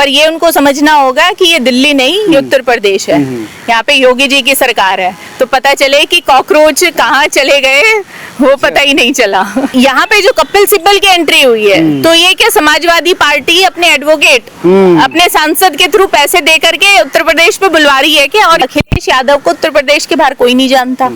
पर ये उनको समझना होगा कि ये दिल्ली नहीं, ये उत्तर प्रदेश है। यहाँ पे योगी जी की सरकार है, तो पता चले कि कॉकरोच कहाँ चले गए वो पता ही नहीं चला। यहाँ पे जो कपिल सिब्बल की एंट्री हुई है, तो ये क्या समाजवादी पार्टी अपने एडवोकेट अपने सांसद के थ्रू पैसे दे करके उत्तर प्रदेश पे बुलवा रही है क्या? और अखिलेश यादव को उत्तर प्रदेश के बाहर कोई नहीं जानता।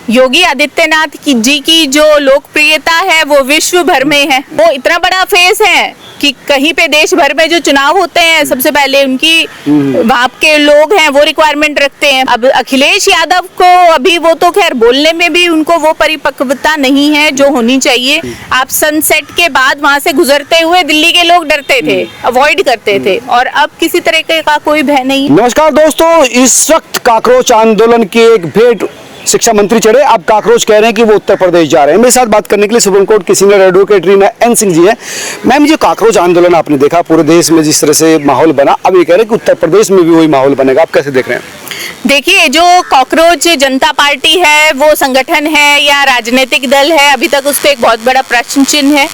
योगी आदित्यनाथ जी की जो लोकप्रियता है वो विश्व भर में है। वो इतना बड़ा फेस है कि कहीं पे देश भर में जो चुनाव होते हैं सबसे पहले उनकी वहाँ के लोग हैं वो रिक्वायरमेंट रखते हैं। अब अखिलेश यादव को अभी वो तो खैर बोलने में भी उनको वो परिपक्वता नहीं है जो होनी चाहिए। आप सनसेट के बाद वहाँ से गुजरते हुए दिल्ली के लोग डरते थे, अवॉइड करते थे, और अब किसी तरह का कोई भय नहीं। नमस्कार दोस्तों, इस वक्त काकरोच आंदोलन की एक भेंट शिक्षा मंत्री चढ़े। अब काकरोच कह रहे हैं कि वो उत्तर प्रदेश जा रहे हैं। मेरे साथ बात करने के लिए सुप्रीम कोर्ट की senior advocate Reena N Singh ji है। मैम, जो काकरोच आंदोलन आपने देखा पूरे देश में जिस तरह से माहौल बना, अब ये कह रहे हैं कि उत्तर प्रदेश में भी वही माहौल बनेगा, आप कैसे देख रहे हैं? देखिए, जो कॉकरोच जनता पार्टी है वो संगठन है या राजनीतिक दल है, अभी तक उसको एक बहुत बड़ा प्रश्न चिन्ह है।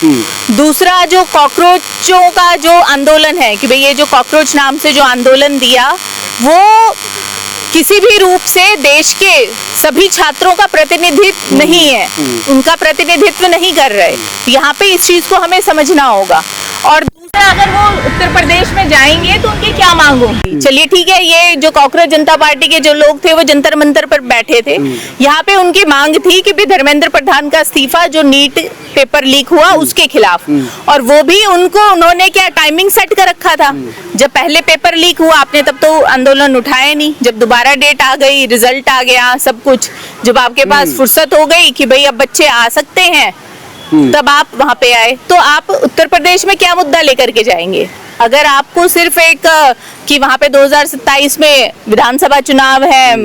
दूसरा, जो कॉकरोचों का जो आंदोलन है कि भाई ये जो कॉकरोच नाम से जो आंदोलन दिया, वो किसी भी रूप से देश के सभी छात्रों का प्रतिनिधित्व नहीं है, उनका प्रतिनिधित्व नहीं कर रहे। यहाँ पे इस चीज को हमें समझना होगा। और दूसरा, अगर वो उत्तर प्रदेश में जाएंगे तो उनकी क्या मांग होगी? चलिए ठीक है, ये जो कॉकरोच जनता पार्टी के जो लोग थे वो जंतर मंतर पर बैठे थे। यहाँ पे उनकी मांग थी कि भी धर्मेंद्र प्रधान का इस्तीफा जो नीट पेपर लीक हुआ उसके खिलाफ, और वो भी उन्होंने क्या टाइमिंग सेट कर रखा था। जब पहले पेपर लीक हुआ आपने तब तो आंदोलन उठाया नहीं, जब दोबारा डेट आ गई, रिजल्ट आ गया, सब कुछ, जब आपके पास फुर्सत हो गई कि भाई अब बच्चे आ सकते हैं, तब आप वहां पे आए। तो आप उत्तर प्रदेश में क्या मुद्दा लेकर के जाएंगे? अगर आपको सिर्फ एक कि वहां पे 2027 में विधानसभा चुनाव है,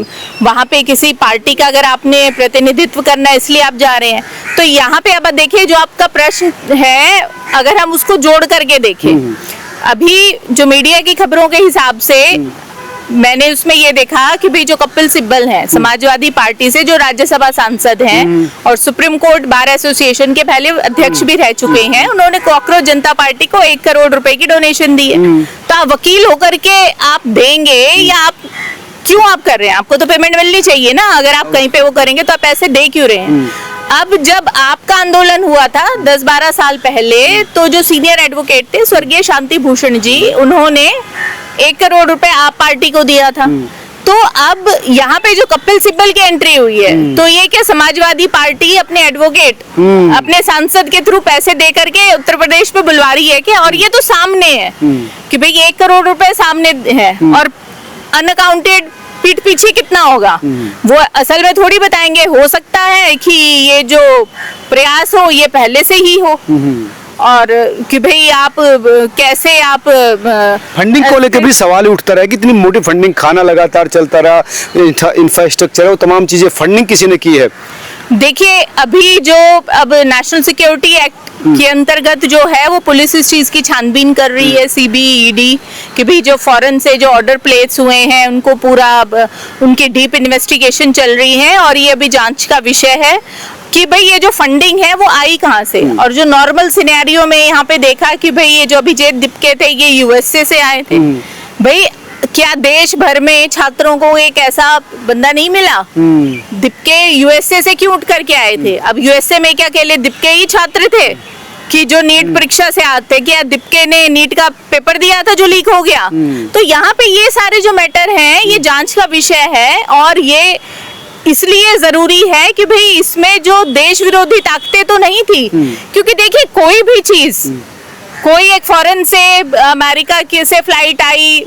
वहां पे किसी पार्टी का अगर आपने प्रतिनिधित्व करना है इसलिए आप जा रहे हैं, तो यहाँ पे अब देखिए जो आपका प्रश्न है, अगर हम उसको जोड़ करके देखें, अभी जो मीडिया की खबरों के हिसाब से मैंने उसमें ये देखा कि भाई जो कपिल सिब्बल हैं समाजवादी पार्टी से, जो राज्यसभा सांसद हैं और सुप्रीम कोर्ट बार एसोसिएशन के पहले अध्यक्ष भी रह चुके हैं, उन्होंने कॉकरोच जनता पार्टी को 1 करोड़ रुपए की डोनेशन दी है। तो आप वकील होकर के आप देंगे या आप क्यों आप कर रहे हैं? आपको तो पेमेंट मिलनी चाहिए ना। अगर आप कहीं पे वो करेंगे तो आप पैसे दे क्यों रहे हैं? अब जब आपका आंदोलन हुआ था 10-12 साल पहले, तो जो सीनियर एडवोकेट थे स्वर्गीय शांति भूषण जी, उन्होंने 1 करोड़ रुपए आप पार्टी को दिया था। तो अब यहाँ पे जो कपिल सिब्बल की एंट्री हुई है, तो ये क्या समाजवादी पार्टी अपने एडवोकेट अपने सांसद के थ्रू पैसे दे करके उत्तर प्रदेश पे बुलवा रही है क्या? और ये तो सामने है कि भाई 1 करोड़ रुपए सामने है, और अनअकाउंटेड पीठ पीछे कितना होगा वो असल में थोड़ी बताएंगे। हो सकता है कि ये जो प्रयास हो ये पहले से ही हो, और कि भाई आप कैसे आप फंडिंग को लेकर भी सवाल उठता रहा कि इतनी मोटी फंडिंग, खाना लगातार चलता रहा, इंफ्रास्ट्रक्चर है, वो तमाम चीजें फंडिंग किसी ने की है। देखिए, अभी जो अब नेशनल सिक्योरिटी एक्ट के अंतर्गत जो है वो पुलिस इस चीज की छानबीन कर रही है, सीबीईडी, कि भी जो फॉरेन से जो ऑर्डर प्लेस हुए हैं उनको पूरा उनकी डीप इन्वेस्टिगेशन चल रही है, और ये अभी जांच का विषय है कि भाई ये जो फंडिंग है वो आई कहाँ से। और जो नॉर्मल सिनेरियो में यहाँ पे देखा कि भाई ये जो अभिजीत दिपके थे ये यूएसए से आए थे। भाई क्या देश भर में छात्रों को एक ऐसा बंदा नहीं मिला? दिपके यूएसए से क्यों उठ करके आए थे? अब यूएसए में क्या अकेले दिपके ही छात्र थे कि जो नीट परीक्षा से आते? क्या दिपके ने नीट का पेपर दिया था जो लीक हो गया? तो यहाँ पे ये सारे जो मैटर हैं ये जांच का विषय है, और ये इसलिए जरूरी है कि भाई इसमें जो देश विरोधी ताकतें तो नहीं थी, क्योंकि देखिए कोई भी चीज, कोई एक फॉरेन से अमेरिका से फ्लाइट आई,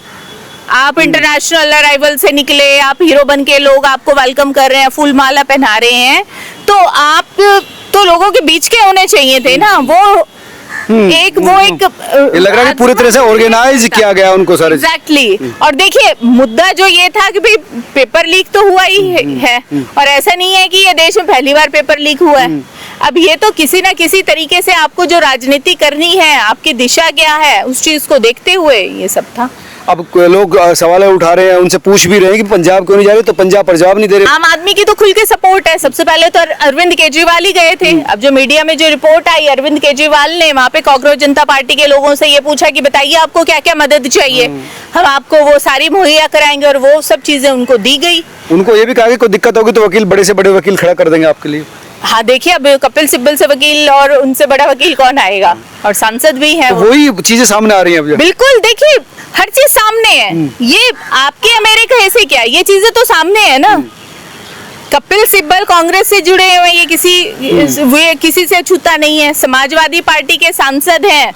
आप इंटरनेशनल अराइवल से निकले, आप हीरो बन के, लोग आपको वेलकम कर रहे हैं, फूल माला पहना रहे हैं, तो आप तो लोगों के बीच के होने चाहिए थे ना। वो एक लग रहा है पूरी तरह से ऑर्गेनाइज किया गया उनको सर। एग्जैक्टली। और देखिए मुद्दा जो ये था कि भाई पेपर लीक तो हुआ ही है, और ऐसा नहीं है कि ये देश में पहली बार पेपर लीक हुआ है। अब ये तो किसी ना किसी तरीके से आपको जो राजनीति करनी है, आपकी दिशा क्या है, उस चीज को देखते हुए ये सब था। अब लोग सवाल उठा रहे हैं, उनसे पूछ भी रहे हैं कि पंजाब क्यों नहीं जा रहे, तो पंजाब पर जवाब नहीं दे रहे। आम आदमी की तो खुल के सपोर्ट है। सबसे पहले तो अरविंद केजरीवाल ही गए थे। अब जो मीडिया में जो रिपोर्ट आई, अरविंद केजरीवाल ने वहाँ पे कॉकरोच जनता पार्टी के लोगों से ये पूछा कि बताइए आपको क्या क्या मदद चाहिए, हम आपको वो सारी मुहैया कराएंगे, और वो सब चीजें उनको दी गई। उनको ये भी कहा कि कोई दिक्कत होगी तो वकील, बड़े से बड़े वकील खड़ा कर देंगे आपके लिए। हाँ देखिए, अब कपिल सिब्बल से वकील और उनसे बड़ा वकील कौन आएगा, और सांसद भी हैं तो वो। वही चीजें सामने आ रही हैं अब। बिल्कुल, देखिए हर चीज सामने है। ये आपके अमेरिका ऐसे क्या, ये चीजें तो सामने है ना। कपिल सिब्बल कांग्रेस से जुड़े हुए हैं, ये किसी से छूता नहीं है। समाजवादी पार्टी के सांसद हैं,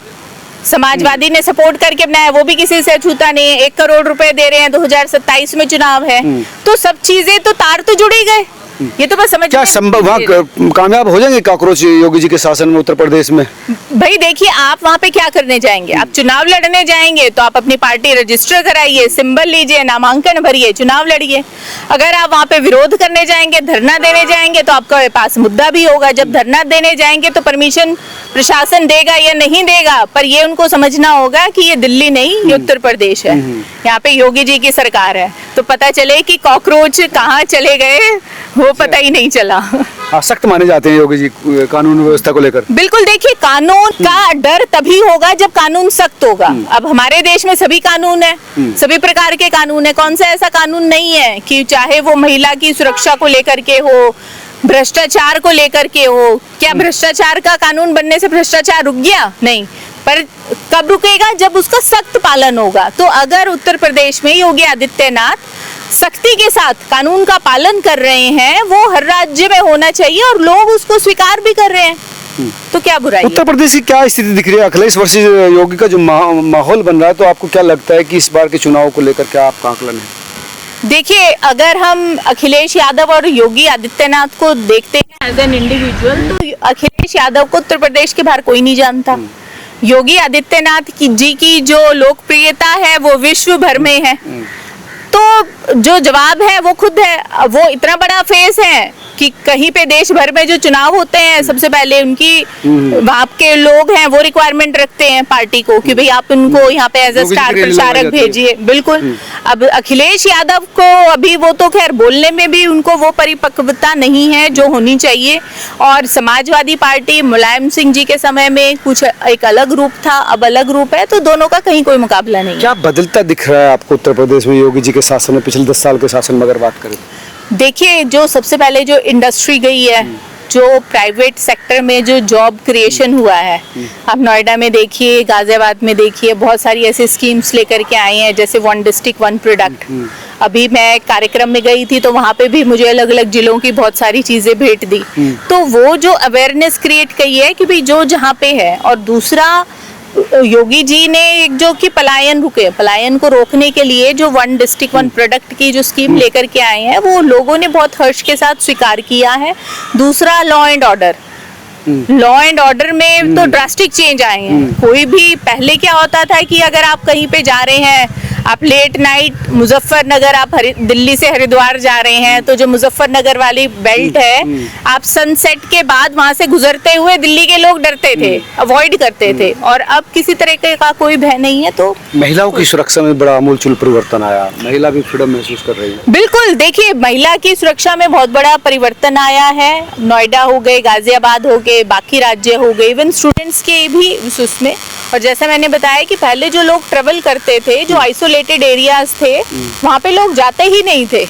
समाजवादी ने सपोर्ट करके अपनाया, वो भी किसी से छूता नहीं है। 1 करोड़ रुपए दे रहे हैं, 2027 में चुनाव है, तो सब चीजें तो तार तो जुड़ ही गए। ये तो बस समझ क्या संभव वहाँ कामयाब हो जाएंगे कॉकरोच योगी जी के शासन में उत्तर प्रदेश में? भाई देखिए, आप वहाँ पे क्या करने जाएंगे? आप चुनाव लड़ने जाएंगे तो आप अपनी पार्टी रजिस्टर कराइए, सिंबल लीजिए, नामांकन भरिए, चुनाव लड़िए। अगर आप वहाँ पे विरोध करने जाएंगे, धरना देने जाएंगे, तो आपके पास मुद्दा भी होगा। जब धरना देने जाएंगे तो परमिशन प्रशासन देगा या नहीं देगा, पर ये उनको समझना होगा कि ये दिल्ली नहीं, ये उत्तर प्रदेश है, यहाँ पे योगी जी की सरकार है। तो पता चले कि कॉकरोच कहाँ चले गए वो पता ही नहीं चला। हाँ, सख्त माने जाते हैं योगी जी कानून व्यवस्था को लेकर। बिल्कुल, देखिए कानून का डर तभी होगा जब कानून सख्त होगा। अब हमारे देश में सभी कानून है, सभी प्रकार के कानून है। कौन सा ऐसा कानून नहीं है कि चाहे वो महिला की सुरक्षा को लेकर के हो, भ्रष्टाचार को लेकर के हो। क्या भ्रष्टाचार का कानून बनने से भ्रष्टाचार रुक गया? नहीं, पर कब रुकेगा? जब उसका सख्त पालन होगा। तो अगर उत्तर प्रदेश में योगी आदित्यनाथ सख्ती के साथ कानून का पालन कर रहे हैं, वो हर राज्य में होना चाहिए और लोग उसको स्वीकार भी कर रहे हैं, तो क्या बुराई है? उत्तर प्रदेश की क्या स्थिति दिख रही है? अखिलेश वर्सेस योगी का जो माहौल बन रहा है, तो आपको क्या लगता है कि इस बार के चुनाव को लेकर क्या आपका आकलन है? देखिए, अगर हम अखिलेश यादव और योगी आदित्यनाथ को देखते हैं एज एन इंडिविजुअल, तो अखिलेश यादव को उत्तर प्रदेश के बाहर कोई नहीं जानता। योगी आदित्यनाथ जी की जो लोकप्रियता है वो विश्व भर में है। तो जो जवाब है वो खुद है। वो इतना बड़ा फेस है कि कहीं पे देश भर में जो चुनाव होते हैं, सबसे पहले उनकी वहाँ के लोग हैं वो रिक्वायरमेंट रखते हैं पार्टी को कि भाई आप उनको यहाँ पे एज ए स्टार प्रचारक भेजिए। बिल्कुल। अब अखिलेश यादव को अभी, वो तो खैर बोलने में भी उनको वो परिपक्वता नहीं है जो होनी चाहिए। और समाजवादी पार्टी मुलायम सिंह जी के समय में कुछ एक अलग रूप था, अब अलग रूप है, तो दोनों का कहीं कोई मुकाबला नहीं। क्या बदलता दिख रहा है आपको उत्तर प्रदेश में योगी जी के शासन में, पिछले 10 साल के शासन में अगर बात करें? देखिए, जो सबसे पहले जो इंडस्ट्री गई है, जो प्राइवेट सेक्टर में जो जॉब क्रिएशन हुआ है, आप नोएडा में देखिए, गाजियाबाद में देखिए, बहुत सारी ऐसी स्कीम्स लेकर के आए हैं, जैसे 1 डिस्ट्रिक्ट 1 प्रोडक्ट। अभी मैं कार्यक्रम में गई थी तो वहाँ पे भी मुझे अलग अलग जिलों की बहुत सारी चीजें भेंट दी। तो वो जो अवेयरनेस क्रिएट की है कि भाई जो जहाँ पे है। और दूसरा, योगी जी ने एक जो कि पलायन को रोकने के लिए जो 1 डिस्ट्रिक्ट 1 प्रोडक्ट की जो स्कीम लेकर के आए हैं, वो लोगों ने बहुत हर्ष के साथ स्वीकार किया है। दूसरा, लॉ एंड ऑर्डर में तो ड्रास्टिक चेंज आए हैं। कोई भी, पहले क्या होता था कि अगर आप कहीं पे जा रहे हैं, आप लेट नाइट मुजफ्फरनगर, आप दिल्ली से हरिद्वार जा रहे हैं, तो जो मुजफ्फरनगर वाली बेल्ट है, आप सनसेट के बाद वहां से गुजरते हुए दिल्ली के लोग डरते थे, अवॉइड करते थे। और अब किसी तरह का कोई भय नहीं है। तो महिलाओं की सुरक्षा में बड़ा आमूलचूल परिवर्तन आया, महिला भी फ्रीडम महसूस कर रही है। बिल्कुल, देखिए महिला की सुरक्षा में बहुत बड़ा परिवर्तन आया है। नोएडा हो गए, गाजियाबाद हो गए, बाकी राज्य हो गए, इवन स्टूडेंट्स के भी उसमें। और जैसा मैंने बताया कि पहले जो लोग ट्रेवल करते थे, जो आइसोलेटेड एरियाज थे, वहाँ पे लोग जाते ही नहीं थे,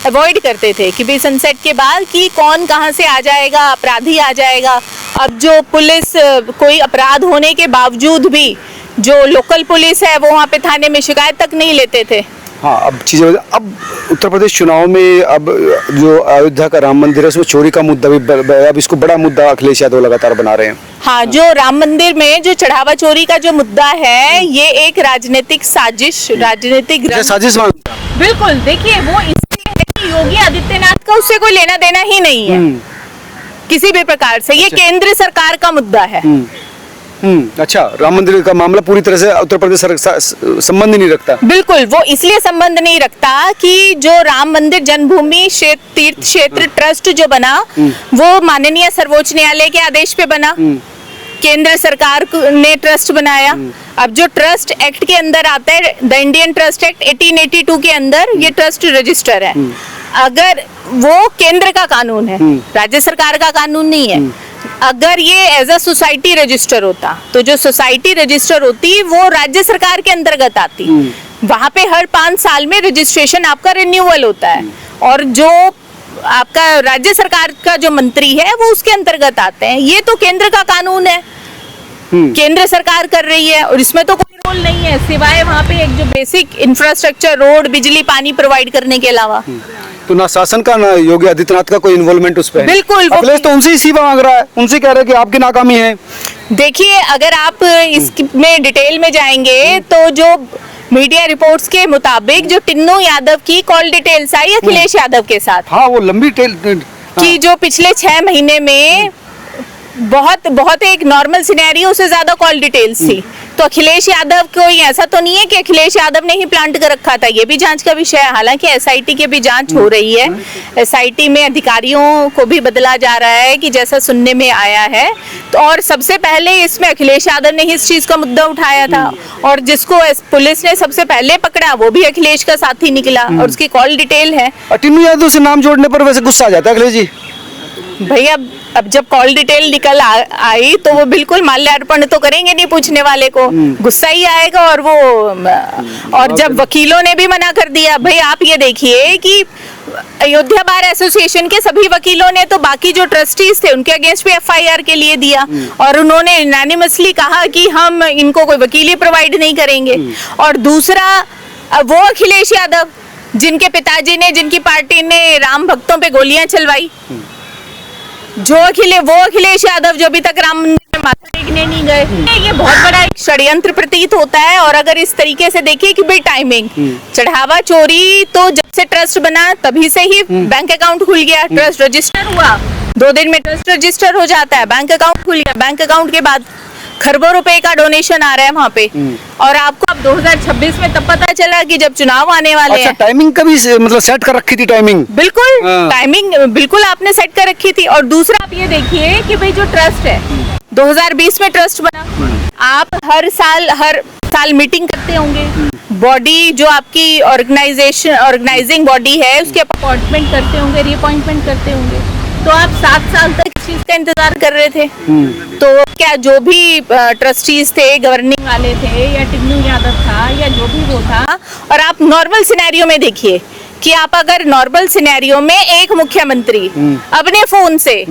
अवॉइड करते थे कि भाई सनसेट के बाद कि कौन कहाँ से आ जाएगा, अपराधी आ जाएगा। अब जो पुलिस, कोई अपराध होने के बावजूद भी जो लोकल पुलिस है वो वहाँ पे थाने में शिकायत तक नहीं लेते थे। हाँ, अब चीजें, अब उत्तर प्रदेश चुनाव में अब जो अयोध्या का राम मंदिर है, उसमें चोरी का मुद्दा भी, अब इसको बड़ा मुद्दा अखिलेश यादव लगातार बना रहे हैं। हाँ, जो राम मंदिर में जो चढ़ावा चोरी का जो मुद्दा है, ये एक राजनीतिक साजिश, राजनीतिक साजिश। बिल्कुल, देखिए वो इसलिए है कि योगी आदित्यनाथ का उससे कोई लेना देना ही नहीं है किसी भी प्रकार से। ये केंद्र सरकार का मुद्दा है। अच्छा, राम मंदिर का मामला पूरी तरह से उत्तर प्रदेश संबंध ही नहीं रखता। बिल्कुल, वो इसलिए संबंध नहीं रखता कि जो राम मंदिर जन्मभूमि तीर्थ क्षेत्र ट्रस्ट जो बना वो माननीय सर्वोच्च न्यायालय के आदेश पे बना। केंद्र सरकार ने ट्रस्ट बनाया। अब जो ट्रस्ट एक्ट के अंदर आता है, द इंडियन ट्रस्ट एक्ट 1882 के अंदर ये ट्रस्ट रजिस्टर है। अगर वो केंद्र का कानून है, राज्य सरकार का कानून नहीं है। अगर ये एज अ सोसाइटी रजिस्टर होता तो जो सोसाइटी रजिस्टर होती वो राज्य सरकार के अंतर्गत आती। वहां पे हर 5 साल में रजिस्ट्रेशन आपका रिन्यूअल होता है और जो आपका राज्य सरकार का जो मंत्री है वो उसके अंतर्गत आते हैं। ये तो केंद्र का कानून है, केंद्र सरकार कर रही है और इसमें तो कोई रोल नहीं है सिवाय वहाँ पे एक जो बेसिक इंफ्रास्ट्रक्चर, रोड, बिजली, पानी प्रोवाइड करने के अलावा। तो ना शासन का ना योगी आदित्यनाथ का कोई इन्वॉल्वमेंट उस पे है। बिल्कुल, अखिलेश तो उनसे ही सीमा मांग रहा है, उनसे कह रहे हैं कि आपकी नाकामी है। देखिए, अगर आप इसमें डिटेल में जाएंगे तो जो मीडिया रिपोर्ट्स के मुताबिक जो टिन्नू यादव की कॉल डिटेल्स आई अखिलेश यादव के साथ, हाँ वो लंबी टेल कि जो पिछले 6 महीने में बहुत एक नॉर्मल सिनेरियो से ज्यादा कॉल डिटेल्स थी। तो अखिलेश यादव कोई ऐसा तो नहीं है कि अखिलेश यादव ने ही प्लांट कर रखा था, ये भी जांच का विषय है। हालांकि एसआईटी की भी जांच हो रही है, एसआईटी में अधिकारियों को भी बदला जा रहा है कि जैसा सुनने में आया है। तो और सबसे पहले इसमें अखिलेश यादव ने ही इस चीज का मुद्दा उठाया था और जिसको पुलिस ने सबसे पहले पकड़ा वो भी अखिलेश का साथी निकला और उसकी कॉल डिटेल है। टिन्नू यादव से नाम जोड़ने पर वैसे गुस्सा आ जाता है अखिलेश जी। भैया अब जब कॉल डिटेल निकल आई तो वो बिल्कुल माल्यार्पण तो करेंगे नहीं पूछने वाले को, गुस्सा ही आएगा। और जब वकीलों ने भी मना कर दिया, भाई आप ये देखिए कि अयोध्या बार एसोसिएशन के सभी वकीलों ने तो बाकी जो ट्रस्टीज थे उनके अगेंस्ट भी एफआईआर के लिए दिया और उन्होंने यूनानिमसली कहा कि हम इनको कोई वकील ही प्रोवाइड नहीं करेंगे। और दूसरा वो अखिलेश यादव जिनके पिताजी ने, जिनकी पार्टी ने राम भक्तों पे गोलियां चलवाई, वो अखिलेश यादव जो अभी तक राम मंदिर में माथा टेकने नहीं गए। ये बहुत बड़ा एक षड्यंत्र प्रतीत होता है। और अगर इस तरीके से देखिए कि भाई टाइमिंग, चढ़ावा चोरी तो जब से ट्रस्ट बना तभी से ही बैंक अकाउंट खुल गया, ट्रस्ट रजिस्टर हुआ, 2 दिन में ट्रस्ट रजिस्टर हो जाता है, बैंक अकाउंट खुल गया, बैंक अकाउंट के बाद खरबों रुपए का डोनेशन आ रहा है वहाँ पे। और आपको अब 2026 में तब पता चला कि जब चुनाव आने वाले हैं। टाइमिंग का भी मतलब सेट कर रखी थी टाइमिंग। बिल्कुल, टाइमिंग बिल्कुल आपने सेट कर रखी थी। और दूसरा आप ये देखिए कि भाई जो ट्रस्ट है 2020 में ट्रस्ट बना, आप हर साल मीटिंग करते होंगे, बॉडी जो आपकी ऑर्गेनाइजिंग बॉडी है उसके अपॉइंटमेंट करते होंगे, रीअपॉइंटमेंट करते होंगे। तो आप 7 साल तक इस चीज का इंतजार कर रहे थे। तो क्या जो भी ट्रस्टीज थे, गवर्निंग वाले थे या टिन्नू यादव था या जो भी वो था, और आप नॉर्मल सिनेरियो में देखिए कि आप अगर नॉर्मल सिनेरियो में एक मुख्यमंत्री अपने फोन से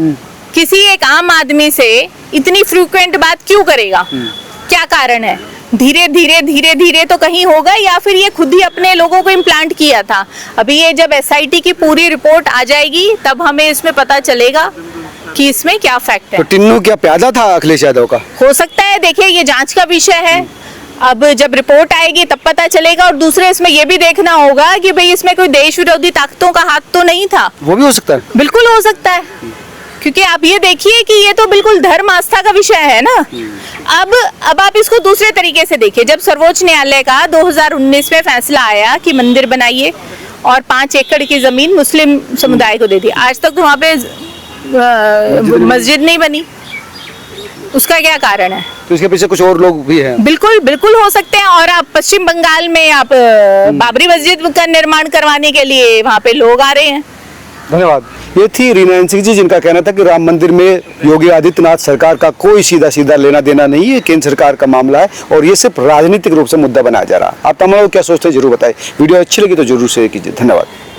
किसी एक आम आदमी से इतनी फ्रीक्वेंट बात क्यों करेगा, क्या कारण है? धीरे धीरे तो कहीं होगा या फिर ये खुद ही अपने लोगों को इम्प्लांट किया था। अभी ये जब एसआईटी की पूरी रिपोर्ट आ जाएगी तब हमें इसमें पता चलेगा कि इसमें क्या फैक्ट है। तो टिन्नू क्या प्यादा था अखिलेश यादव का? हो सकता है, देखिए ये जांच का विषय है। अब जब रिपोर्ट आएगी तब पता चलेगा। और दूसरे इसमें ये भी देखना होगा कि भाई इसमें कोई देश विरोधी ताकतों का हाथ तो नहीं था। वो भी हो सकता है, बिल्कुल हो सकता है, क्योंकि आप ये देखिए कि ये तो बिल्कुल धर्म आस्था का विषय है ना। अब आप इसको दूसरे तरीके से देखिए। जब सर्वोच्च न्यायालय का 2019 में फैसला आया कि मंदिर बनाइए और 5 एकड़ की जमीन मुस्लिम समुदाय को दे दी, आज तक तो वहाँ पे मस्जिद नहीं बनी, उसका क्या कारण है? तो इसके पीछे कुछ और लोग भी हैं। बिल्कुल हो सकते हैं। और आप पश्चिम बंगाल में आप बाबरी मस्जिद का निर्माण करवाने के लिए वहाँ पे लोग आ रहे हैं। धन्यवाद। ये थी रीना सिंह जी, जिनका कहना था कि राम मंदिर में योगी आदित्यनाथ सरकार का कोई सीधा लेना देना नहीं है, केंद्र सरकार का मामला है और ये सिर्फ राजनीतिक रूप से मुद्दा बनाया जा रहा है। आप तमाम लोग क्या सोचते हैं जरूर बताएं। वीडियो अच्छी लगी तो जरूर शेयर कीजिए। धन्यवाद।